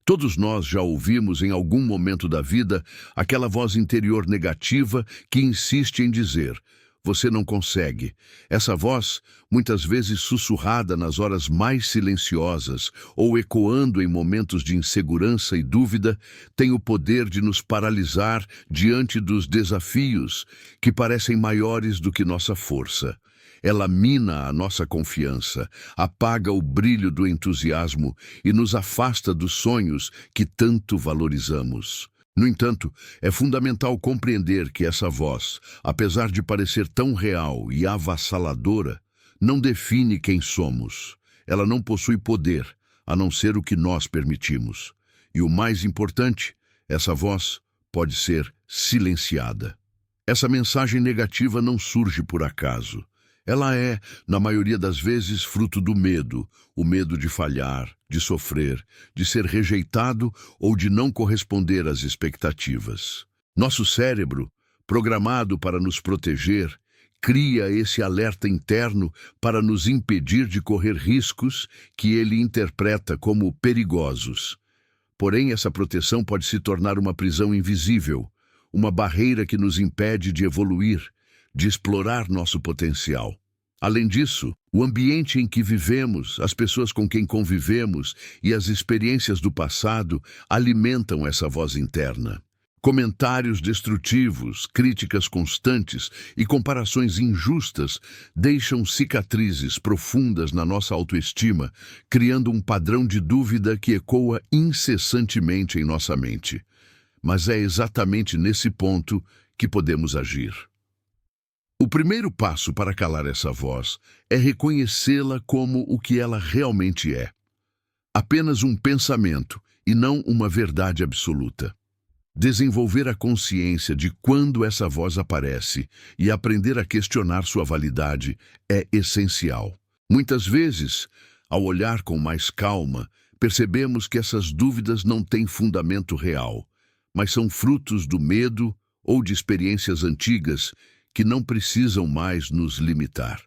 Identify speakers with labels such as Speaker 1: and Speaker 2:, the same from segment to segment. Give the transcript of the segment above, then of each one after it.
Speaker 1: Todos nós já ouvimos em algum momento da vida aquela voz interior negativa que insiste em dizer: você não consegue. Essa voz, muitas vezes sussurrada nas horas mais silenciosas ou ecoando em momentos de insegurança e dúvida, tem o poder de nos paralisar diante dos desafios que parecem maiores do que nossa força. Ela mina a nossa confiança, apaga o brilho do entusiasmo e nos afasta dos sonhos que tanto valorizamos. No entanto, é fundamental compreender que essa voz, apesar de parecer tão real e avassaladora, não define quem somos. Ela não possui poder, a não ser o que nós permitimos. E o mais importante, essa voz pode ser silenciada. Essa mensagem negativa não surge por acaso. Ela é, na maioria das vezes, fruto do medo, o medo de falhar, de sofrer, de ser rejeitado ou de não corresponder às expectativas. Nosso cérebro, programado para nos proteger, cria esse alerta interno para nos impedir de correr riscos que ele interpreta como perigosos. Porém, essa proteção pode se tornar uma prisão invisível, uma barreira que nos impede de evoluir, de explorar nosso potencial. Além disso, o ambiente em que vivemos, as pessoas com quem convivemos e as experiências do passado alimentam essa voz interna. Comentários destrutivos, críticas constantes e comparações injustas deixam cicatrizes profundas na nossa autoestima, criando um padrão de dúvida que ecoa incessantemente em nossa mente. Mas é exatamente nesse ponto que podemos agir. O primeiro passo para calar essa voz é reconhecê-la como o que ela realmente é. Apenas um pensamento e não uma verdade absoluta. Desenvolver a consciência de quando essa voz aparece e aprender a questionar sua validade é essencial. Muitas vezes, ao olhar com mais calma, percebemos que essas dúvidas não têm fundamento real, mas são frutos do medo ou de experiências antigas que não precisam mais nos limitar.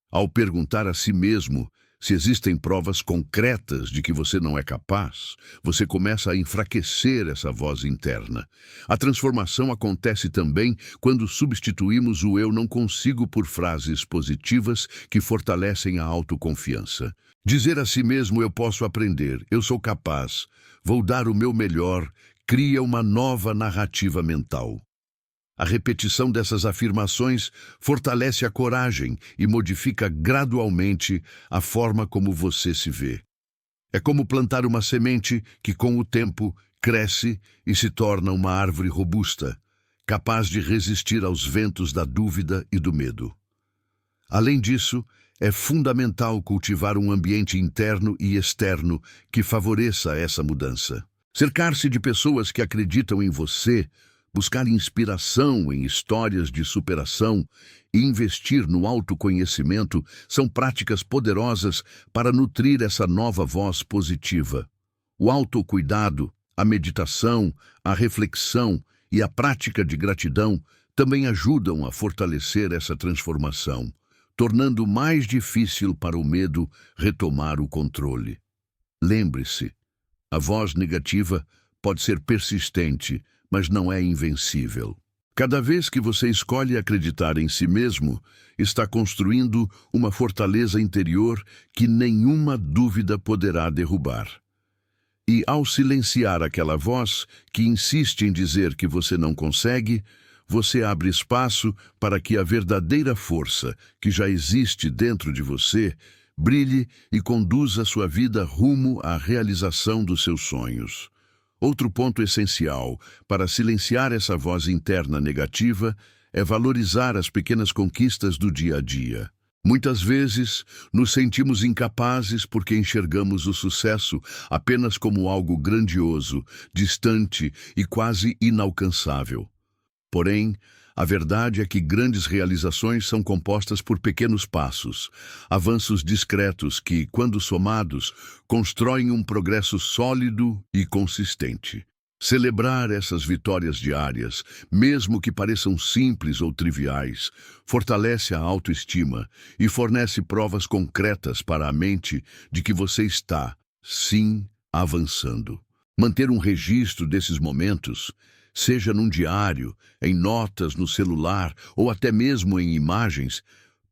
Speaker 1: Ao perguntar a si mesmo se existem provas concretas de que você não é capaz, você começa a enfraquecer essa voz interna. A transformação acontece também quando substituímos o "eu não consigo" por frases positivas que fortalecem a autoconfiança. Dizer a si mesmo "eu posso aprender, eu sou capaz, vou dar o meu melhor", cria uma nova narrativa mental. A repetição dessas afirmações fortalece a coragem e modifica gradualmente a forma como você se vê. É como plantar uma semente que, com o tempo, cresce e se torna uma árvore robusta, capaz de resistir aos ventos da dúvida e do medo. Além disso, é fundamental cultivar um ambiente interno e externo que favoreça essa mudança. Cercar-se de pessoas que acreditam em você, buscar inspiração em histórias de superação e investir no autoconhecimento são práticas poderosas para nutrir essa nova voz positiva. O autocuidado, a meditação, a reflexão e a prática de gratidão também ajudam a fortalecer essa transformação, tornando mais difícil para o medo retomar o controle. Lembre-se, a voz negativa pode ser persistente, mas não é invencível. Cada vez que você escolhe acreditar em si mesmo, está construindo uma fortaleza interior que nenhuma dúvida poderá derrubar. E ao silenciar aquela voz que insiste em dizer que você não consegue, você abre espaço para que a verdadeira força que já existe dentro de você brilhe e conduza sua vida rumo à realização dos seus sonhos. Outro ponto essencial para silenciar essa voz interna negativa é valorizar as pequenas conquistas do dia a dia. Muitas vezes, nos sentimos incapazes porque enxergamos o sucesso apenas como algo grandioso, distante e quase inalcançável. Porém, a verdade é que grandes realizações são compostas por pequenos passos, avanços discretos que, quando somados, constroem um progresso sólido e consistente. Celebrar essas vitórias diárias, mesmo que pareçam simples ou triviais, fortalece a autoestima e fornece provas concretas para a mente de que você está, sim, avançando. Manter um registro desses momentos, seja num diário, em notas no celular ou até mesmo em imagens,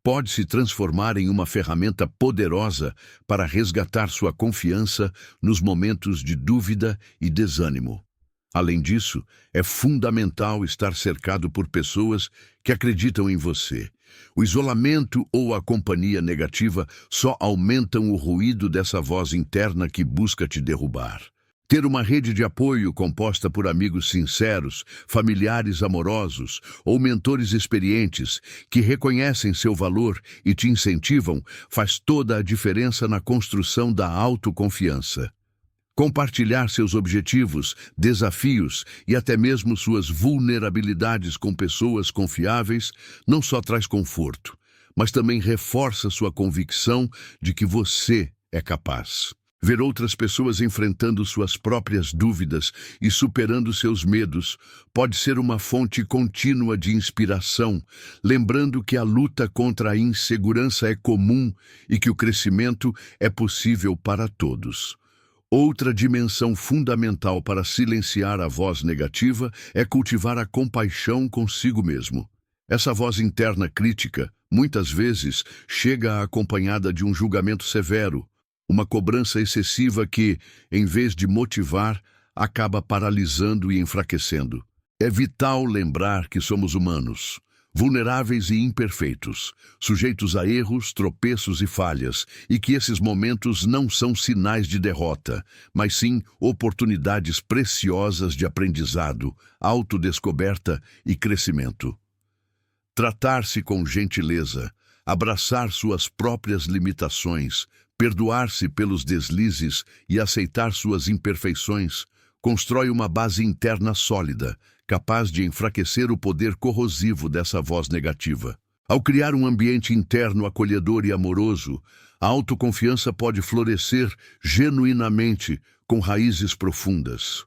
Speaker 1: pode se transformar em uma ferramenta poderosa para resgatar sua confiança nos momentos de dúvida e desânimo. Além disso, é fundamental estar cercado por pessoas que acreditam em você. O isolamento ou a companhia negativa só aumentam o ruído dessa voz interna que busca te derrubar. Ter uma rede de apoio composta por amigos sinceros, familiares amorosos ou mentores experientes que reconhecem seu valor e te incentivam faz toda a diferença na construção da autoconfiança. Compartilhar seus objetivos, desafios e até mesmo suas vulnerabilidades com pessoas confiáveis não só traz conforto, mas também reforça sua convicção de que você é capaz. Ver outras pessoas enfrentando suas próprias dúvidas e superando seus medos pode ser uma fonte contínua de inspiração, lembrando que a luta contra a insegurança é comum e que o crescimento é possível para todos. Outra dimensão fundamental para silenciar a voz negativa é cultivar a compaixão consigo mesmo. Essa voz interna crítica, muitas vezes, chega acompanhada de um julgamento severo, uma cobrança excessiva que, em vez de motivar, acaba paralisando e enfraquecendo. É vital lembrar que somos humanos, vulneráveis e imperfeitos, sujeitos a erros, tropeços e falhas, e que esses momentos não são sinais de derrota, mas sim oportunidades preciosas de aprendizado, autodescoberta e crescimento. Tratar-se com gentileza, abraçar suas próprias limitações, perdoar-se pelos deslizes e aceitar suas imperfeições constrói uma base interna sólida, capaz de enfraquecer o poder corrosivo dessa voz negativa. Ao criar um ambiente interno acolhedor e amoroso, a autoconfiança pode florescer genuinamente com raízes profundas.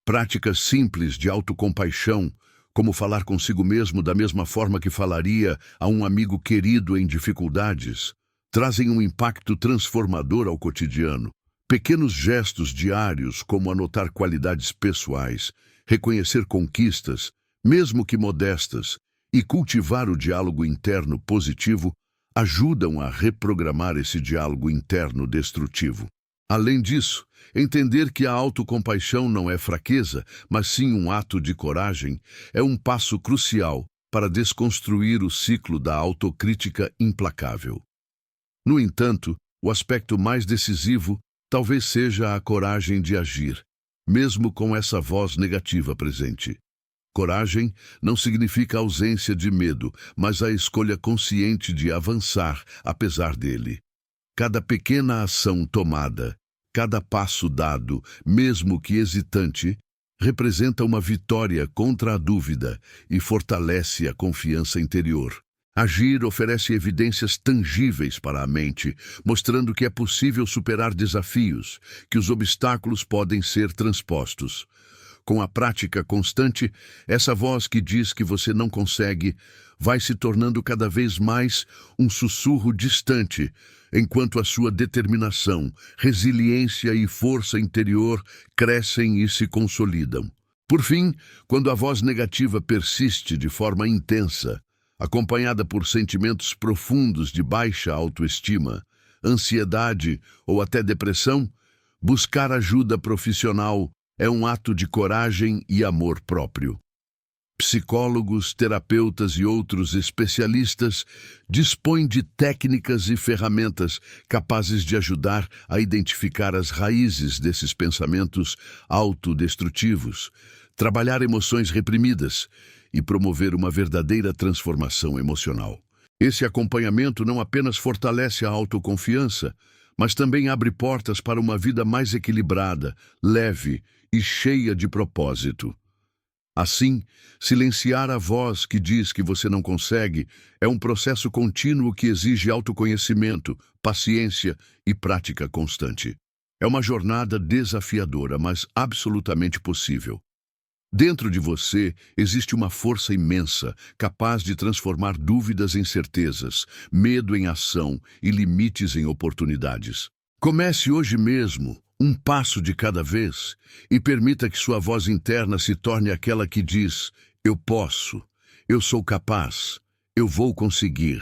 Speaker 1: Práticas simples de autocompaixão, como falar consigo mesmo da mesma forma que falaria a um amigo querido em dificuldades, trazem um impacto transformador ao cotidiano. Pequenos gestos diários, como anotar qualidades pessoais, reconhecer conquistas, mesmo que modestas, e cultivar o diálogo interno positivo, ajudam a reprogramar esse diálogo interno destrutivo. Além disso, entender que a autocompaixão não é fraqueza, mas sim um ato de coragem, é um passo crucial para desconstruir o ciclo da autocrítica implacável. No entanto, o aspecto mais decisivo talvez seja a coragem de agir, mesmo com essa voz negativa presente. Coragem não significa ausência de medo, mas a escolha consciente de avançar apesar dele. Cada pequena ação tomada, cada passo dado, mesmo que hesitante, representa uma vitória contra a dúvida e fortalece a confiança interior. Agir oferece evidências tangíveis para a mente, mostrando que é possível superar desafios, que os obstáculos podem ser transpostos. Com a prática constante, essa voz que diz que você não consegue vai se tornando cada vez mais um sussurro distante, enquanto a sua determinação, resiliência e força interior crescem e se consolidam. Por fim, quando a voz negativa persiste de forma intensa, acompanhada por sentimentos profundos de baixa autoestima, ansiedade ou até depressão, buscar ajuda profissional é um ato de coragem e amor próprio. Psicólogos, terapeutas e outros especialistas dispõem de técnicas e ferramentas capazes de ajudar a identificar as raízes desses pensamentos autodestrutivos, trabalhar emoções reprimidas e promover uma verdadeira transformação emocional. Esse acompanhamento não apenas fortalece a autoconfiança, mas também abre portas para uma vida mais equilibrada, leve e cheia de propósito. Assim, silenciar a voz que diz que você não consegue é um processo contínuo que exige autoconhecimento, paciência e prática constante. É uma jornada desafiadora, mas absolutamente possível. Dentro de você existe uma força imensa, capaz de transformar dúvidas em certezas, medo em ação e limites em oportunidades. Comece hoje mesmo um passo de cada vez, e permita que sua voz interna se torne aquela que diz: eu posso, eu sou capaz, eu vou conseguir.